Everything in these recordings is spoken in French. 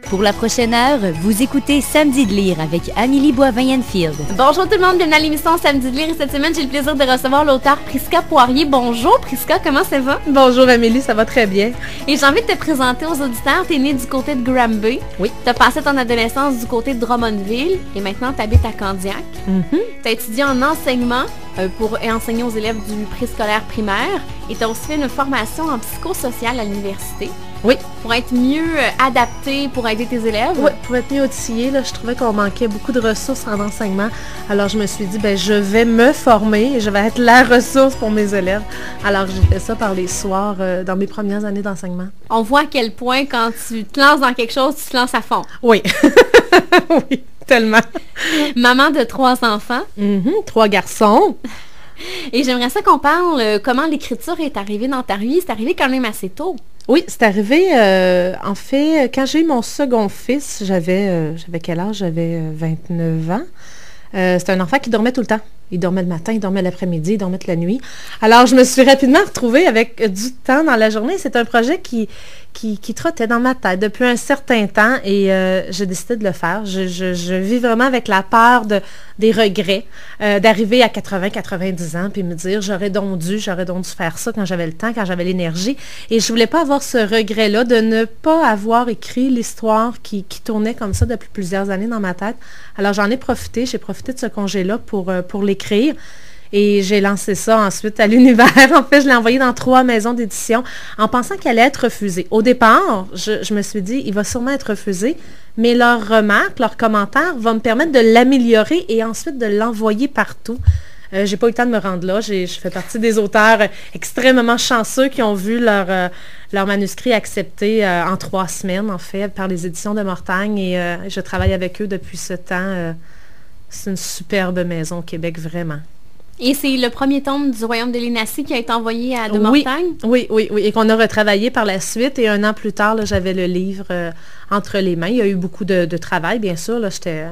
Pour la prochaine heure, vous écoutez Samedi de lire avec Amélie Boivin-Enfield. Bonjour tout le monde, bienvenue à l'émission Samedi de lire et cette semaine, j'ai le plaisir de recevoir l'auteur Prisca Poirier. Bonjour Prisca, comment ça va? Bonjour Amélie, ça va très bien. Et j'ai envie de te présenter aux auditeurs, t'es née du côté de Granby. Oui. T'as passé ton adolescence du côté de Drummondville et maintenant t'habites à Candiac. T'as étudié en enseignement pour enseigner aux élèves du préscolaire primaire et t'as aussi fait une formation en psychosocial à l'université. Oui. Pour être mieux adapté, pour aider tes élèves. Oui, pour être mieux outillée, là, je trouvais qu'on manquait beaucoup de ressources en enseignement. Alors, je me suis dit, je vais me former et je vais être la ressource pour mes élèves. Alors, j'ai fait ça par les soirs dans mes premières années d'enseignement. On voit à quel point, quand tu te lances dans quelque chose, tu te lances à fond. Oui. Oui, tellement. Maman de 3 enfants. 3 garçons. Et j'aimerais ça qu'on parle comment l'écriture est arrivée dans ta vie. C'est arrivé quand même assez tôt. Oui, c'est arrivé, en fait, quand j'ai eu mon second fils, j'avais quel âge? J'avais 29 ans. C'était un enfant qui dormait tout le temps. Il dormait le matin, il dormait l'après-midi, il dormait toute la nuit. Alors, je me suis rapidement retrouvée avec du temps dans la journée. C'est un projet qui trottait dans ma tête depuis un certain temps et j'ai décidé de le faire. Je vis vraiment avec la peur des regrets, d'arriver à 80-90 ans puis me dire j'aurais donc dû faire ça quand j'avais le temps, quand j'avais l'énergie. Et je voulais pas avoir ce regret-là de ne pas avoir écrit l'histoire qui tournait comme ça depuis plusieurs années dans ma tête. Alors, j'en ai profité. J'ai profité de ce congé-là pour l'écrire. Et j'ai lancé ça ensuite à l'univers. En fait, je l'ai envoyé dans 3 maisons d'édition en pensant qu'elle allait être refusée. Au départ, je me suis dit, il va sûrement être refusé, mais leurs remarques, leurs commentaires vont me permettre de l'améliorer et ensuite de l'envoyer partout. J'ai pas eu le temps de me rendre là. Je fais partie des auteurs extrêmement chanceux qui ont vu leur manuscrit accepté en 3 semaines, en fait, par les éditions de Mortagne. Et je travaille avec eux depuis ce temps. C'est une superbe maison au Québec, vraiment. Et c'est le premier tome du Royaume de l'Énacie qui a été envoyé à de Mortagne? Oui. Et qu'on a retravaillé par la suite. Et 1 an plus tard, là, j'avais le livre entre les mains. Il y a eu beaucoup de travail, bien sûr. Là, j'étais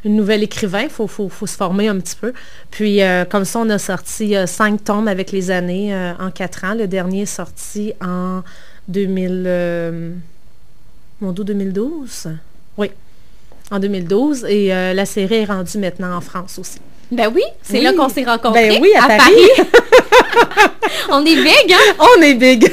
une nouvelle écrivain. Il faut se former un petit peu. Puis, comme ça, on a sorti 5 tomes avec les années en 4 ans. Le dernier est sorti en 2012. Oui. En 2012, et la série est rendue maintenant en France aussi. Ben oui, c'est là qu'on s'est rencontrés. Ben oui, à Paris. On est big, hein? On est big!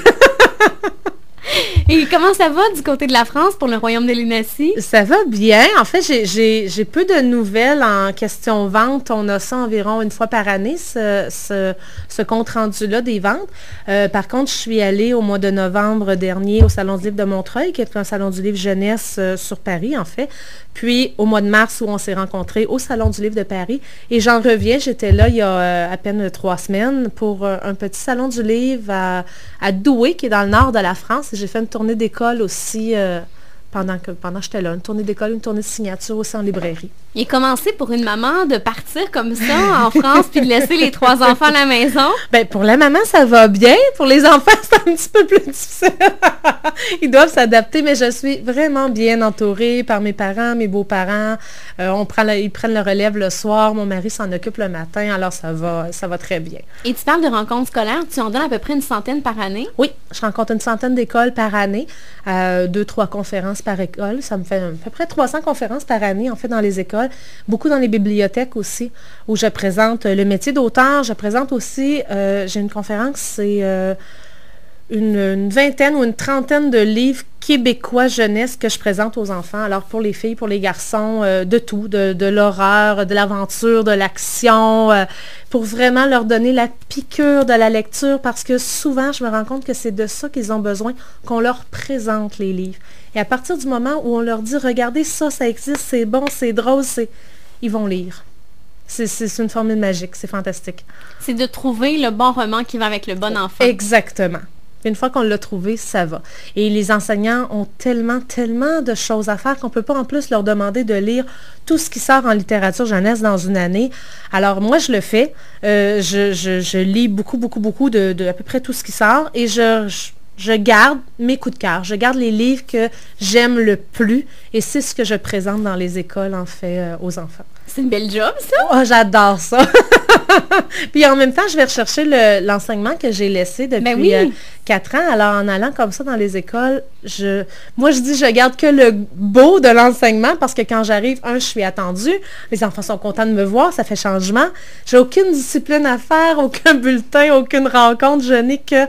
Et comment ça va du côté de la France pour le Royaume de l'Énacie? Ça va bien. En fait, j'ai peu de nouvelles en question vente. On a ça environ 1 fois par année, ce compte-rendu-là des ventes. Par contre, je suis allée au mois de novembre dernier au Salon du livre de Montreuil, qui est un salon du livre jeunesse sur Paris, en fait. Puis, au mois de mars, où on s'est rencontrés au Salon du livre de Paris. Et j'en reviens, j'étais là il y a à peine 3 semaines pour un petit salon du livre à Douai, qui est dans le nord de la France. J'ai fait une tournée d'école aussi pendant que j'étais là. Une tournée d'école, une tournée de signature aussi en librairie. Et commencer pour une maman de partir comme ça en France puis de laisser les 3 enfants à la maison? Bien, pour la maman, ça va bien. Pour les enfants, c'est un petit peu plus difficile. Ils doivent s'adapter, mais je suis vraiment bien entourée par mes parents, mes beaux-parents. Ils prennent le relève le soir. Mon mari s'en occupe le matin. Alors, ça va très bien. Et tu parles de rencontres scolaires. Tu en donnes à peu près 100 par année? Oui, je rencontre 100 d'écoles par année. 2-3 conférences par école. Ça me fait à peu près 300 conférences par année, en fait, dans les écoles. Beaucoup dans les bibliothèques aussi, où je présente le métier d'auteur. Je présente aussi, j'ai une conférence, c'est une vingtaine ou une trentaine de livres québécois jeunesse que je présente aux enfants. Alors, pour les filles, pour les garçons, de tout, de l'horreur, de l'aventure, de l'action, pour vraiment leur donner la piqûre de la lecture, parce que souvent, je me rends compte que c'est de ça qu'ils ont besoin, qu'on leur présente les livres. Et à partir du moment où on leur dit, regardez ça, ça existe, c'est bon, c'est drôle, ils vont lire. C'est une formule magique, c'est fantastique. C'est de trouver le bon roman qui va avec le bon enfant. Exactement. Une fois qu'on l'a trouvé, ça va. Et les enseignants ont tellement de choses à faire qu'on ne peut pas en plus leur demander de lire tout ce qui sort en littérature jeunesse dans une année. Alors moi, je le fais. Je lis beaucoup de à peu près tout ce qui sort et je garde mes coups de cœur. Je garde les livres que j'aime le plus et c'est ce que je présente dans les écoles, en fait, aux enfants. C'est une belle job, ça? Oh, j'adore ça! Puis en même temps, je vais rechercher l'enseignement que j'ai laissé depuis 4 ans. Alors, en allant comme ça dans les écoles, moi, je dis, je garde que le beau de l'enseignement parce que quand j'arrive, je suis attendue. Les enfants sont contents de me voir, ça fait changement. J'ai aucune discipline à faire, aucun bulletin, aucune rencontre. Je n'ai que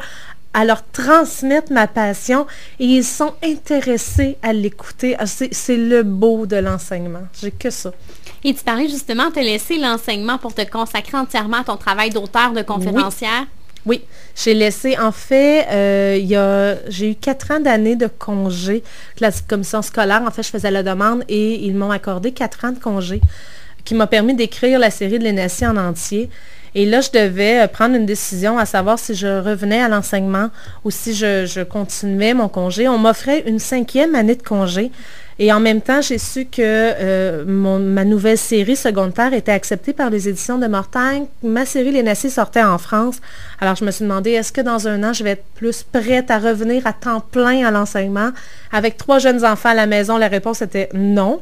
à leur transmettre ma passion et ils sont intéressés à l'écouter. C'est le beau de l'enseignement. J'ai que ça. Et tu parlais justement de te laisser l'enseignement pour te consacrer entièrement à ton travail d'auteur, de conférencière. Oui, j'ai laissé, en fait, j'ai eu 4 ans d'années de congé. La commission scolaire, en fait, je faisais la demande et ils m'ont accordé 4 ans de congé qui m'a permis d'écrire la série de l'Énacie en entier. Et là, je devais prendre une décision à savoir si je revenais à l'enseignement ou si je continuais mon congé. On m'offrait une 5e année de congé. Et en même temps, j'ai su que ma nouvelle série secondaire était acceptée par les éditions de Mortagne. Ma série L'Énacie sortait en France. Alors, je me suis demandé, est-ce que dans un an, je vais être plus prête à revenir à temps plein à l'enseignement? Avec 3 jeunes enfants à la maison, la réponse était non.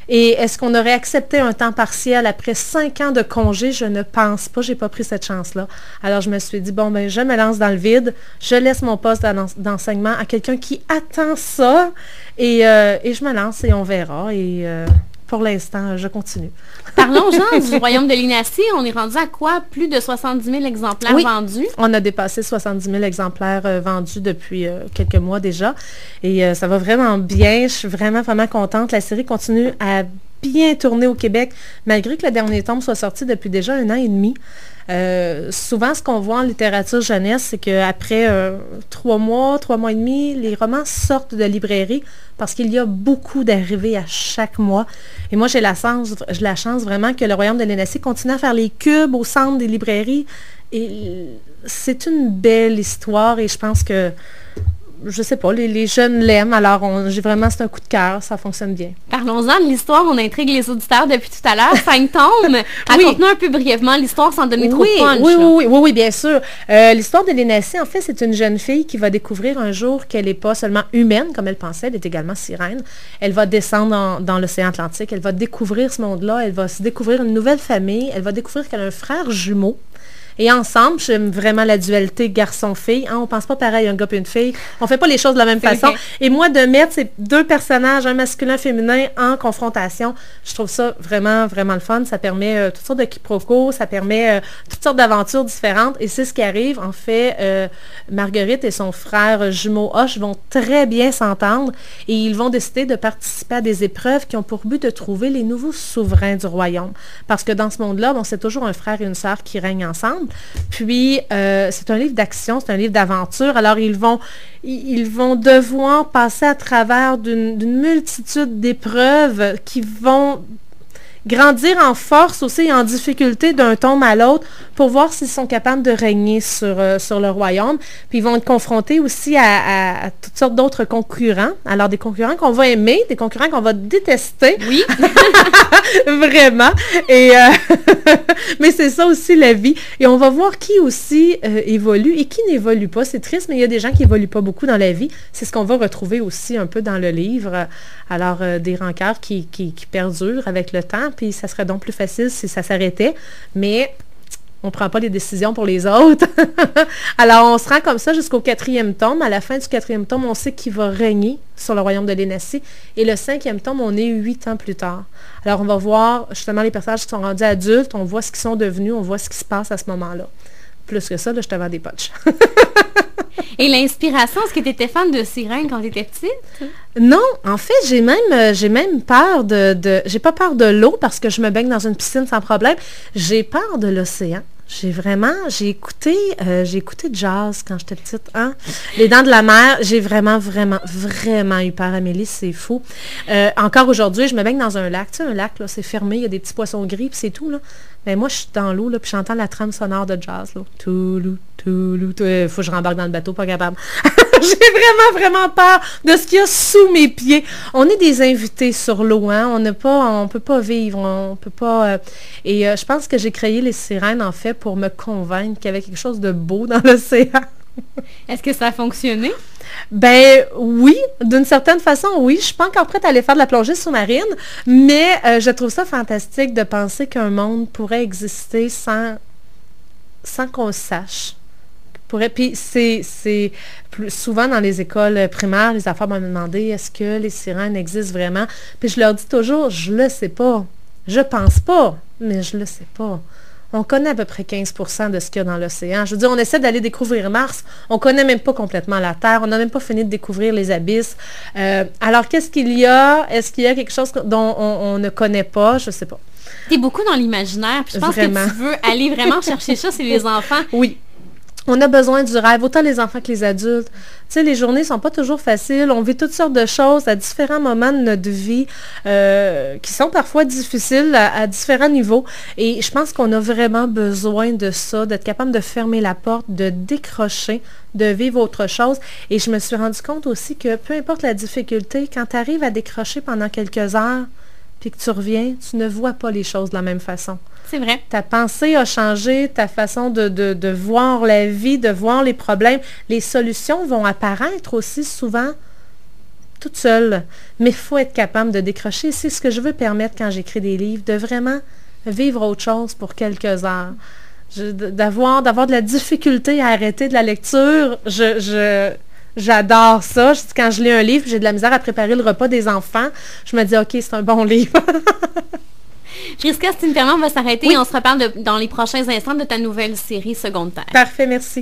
Et est-ce qu'on aurait accepté un temps partiel après 5 ans de congé? Je ne pense pas. Je n'ai pas pris cette chance-là. Alors, je me suis dit, bon, je me lance dans le vide. Je laisse mon poste d'enseignement à quelqu'un qui attend ça. Et je me lance et on verra. Et pour l'instant, je continue. Parlons, Jean, du Royaume de l'Énacie. On est rendu à quoi? Plus de 70 000 exemplaires vendus? On a dépassé 70 000 exemplaires vendus depuis quelques mois déjà. Et ça va vraiment bien. Je suis vraiment, vraiment contente. La série continue à bien tourner au Québec, malgré que le dernier tome soit sorti depuis déjà 1 an et demi. Souvent, ce qu'on voit en littérature jeunesse, c'est qu'après 3 mois et demi, les romans sortent de librairie parce qu'il y a beaucoup d'arrivées à chaque mois. Et moi, j'ai la chance vraiment que le Royaume de l'Énacie continue à faire les cubes au centre des librairies. Et c'est une belle histoire et je pense que je sais pas, les jeunes l'aiment, alors c'est un coup de cœur, ça fonctionne bien. Parlons-en de l'histoire, on intrigue les auditeurs depuis tout à l'heure. 5 tomes. Raconte-nous un peu brièvement l'histoire sans donner trop de punch. Oui, bien sûr. L'histoire de l'Énacie, en fait, c'est une jeune fille qui va découvrir un jour qu'elle n'est pas seulement humaine, comme elle pensait, elle est également sirène. Elle va descendre dans l'océan Atlantique, elle va découvrir ce monde-là, elle va se découvrir une nouvelle famille, elle va découvrir qu'elle a un frère jumeau. Et ensemble, j'aime vraiment la dualité garçon-fille. On pense pas pareil, un gars et une fille. On fait pas les choses de la même façon. Okay. Et moi, de mettre ces 2 personnages, un masculin, un féminin, en confrontation, je trouve ça vraiment, vraiment le fun. Ça permet toutes sortes de quiproquos, ça permet toutes sortes d'aventures différentes. Et c'est ce qui arrive. En fait, Marguerite et son frère jumeau Hoche vont très bien s'entendre et ils vont décider de participer à des épreuves qui ont pour but de trouver les nouveaux souverains du royaume. Parce que dans ce monde-là, c'est toujours un frère et une sœur qui règnent ensemble. Puis, c'est un livre d'action, c'est un livre d'aventure. Alors, ils vont devoir passer à travers d'une multitude d'épreuves qui vont grandir en force aussi et en difficulté d'un tome à l'autre pour voir s'ils sont capables de régner sur le royaume. Puis ils vont être confrontés aussi à toutes sortes d'autres concurrents. Alors des concurrents qu'on va aimer, des concurrents qu'on va détester. Oui. Vraiment. Et mais c'est ça aussi la vie. Et on va voir qui aussi évolue et qui n'évolue pas. C'est triste, mais il y a des gens qui n'évoluent pas beaucoup dans la vie. C'est ce qu'on va retrouver aussi un peu dans le livre. Alors des rancœurs qui perdurent avec le temps. Puis ça serait donc plus facile si ça s'arrêtait, mais on ne prend pas les décisions pour les autres. Alors, on se rend comme ça jusqu'au 4e tome. À la fin du 4e tome, on sait qui va régner sur le royaume de l'Énacie. Et le 5e tome, on est 8 ans plus tard. Alors, on va voir justement les personnages qui sont rendus adultes, on voit ce qu'ils sont devenus, on voit ce qui se passe à ce moment-là. Plus que ça, là, je te vends des punchs. Et l'inspiration, est-ce que tu étais fan de sirène quand tu étais petite? Non, en fait, j'ai même peur j'ai pas peur de l'eau parce que je me baigne dans une piscine sans problème. J'ai peur de l'océan. J'ai écouté jazz quand j'étais petite. Hein? Les Dents de la mer, j'ai vraiment, vraiment, vraiment eu peur, Amélie, c'est fou. Encore aujourd'hui, je me baigne dans un lac. Tu sais, un lac, là, c'est fermé, il y a des petits poissons gris, puis c'est tout, là. Mais moi, je suis dans l'eau, là, puis j'entends la trame sonore de jazz, là. Toulou, toulou, toulou. Faut que je rembarque dans le bateau, pas capable. J'ai vraiment, vraiment peur de ce qu'il y a sous mes pieds. On est des invités sur l'eau, hein. On peut pas vivre, on peut pas... Et je pense que j'ai créé les sirènes, en fait, pour me convaincre qu'il y avait quelque chose de beau dans l'océan. Est-ce que ça a fonctionné? Ben oui, d'une certaine façon, oui. Je suis pas encore prête à aller faire de la plongée sous-marine, mais je trouve ça fantastique de penser qu'un monde pourrait exister sans sans qu'on le sache. Puis c'est plus souvent dans les écoles primaires, les enfants m'ont demandé est-ce que les sirènes existent vraiment? Puis je leur dis toujours, je le sais pas. Je pense pas, mais je le sais pas. On connaît à peu près 15% de ce qu'il y a dans l'océan. Je veux dire, on essaie d'aller découvrir Mars. On connaît même pas complètement la Terre. On n'a même pas fini de découvrir les abysses. Alors, qu'est-ce qu'il y a? Est-ce qu'il y a quelque chose dont on ne connaît pas? Je sais pas. Tu es beaucoup dans l'imaginaire. Puis je pense Vraiment. que tu veux aller vraiment chercher ça chez les enfants. Oui. On a besoin du rêve, autant les enfants que les adultes. Tu sais, les journées sont pas toujours faciles. On vit toutes sortes de choses à différents moments de notre vie qui sont parfois difficiles à différents niveaux. Et je pense qu'on a vraiment besoin de ça, d'être capable de fermer la porte, de décrocher, de vivre autre chose. Et je me suis rendu compte aussi que peu importe la difficulté, quand tu arrives à décrocher pendant quelques heures, puis que tu reviens, tu ne vois pas les choses de la même façon. C'est vrai. Ta pensée a changé, ta façon de voir la vie, de voir les problèmes. Les solutions vont apparaître aussi souvent toutes seules. Mais il faut être capable de décrocher. C'est ce que je veux permettre quand j'écris des livres, de vraiment vivre autre chose pour quelques heures. D'avoir de la difficulté à arrêter de la lecture, j'adore ça. Quand je lis un livre, j'ai de la misère à préparer le repas des enfants. Je me dis, OK, c'est un bon livre. Prisca, si tu me permets, on va s'arrêter et on se reparle dans les prochains instants de ta nouvelle série Seconde Terre. Parfait, merci.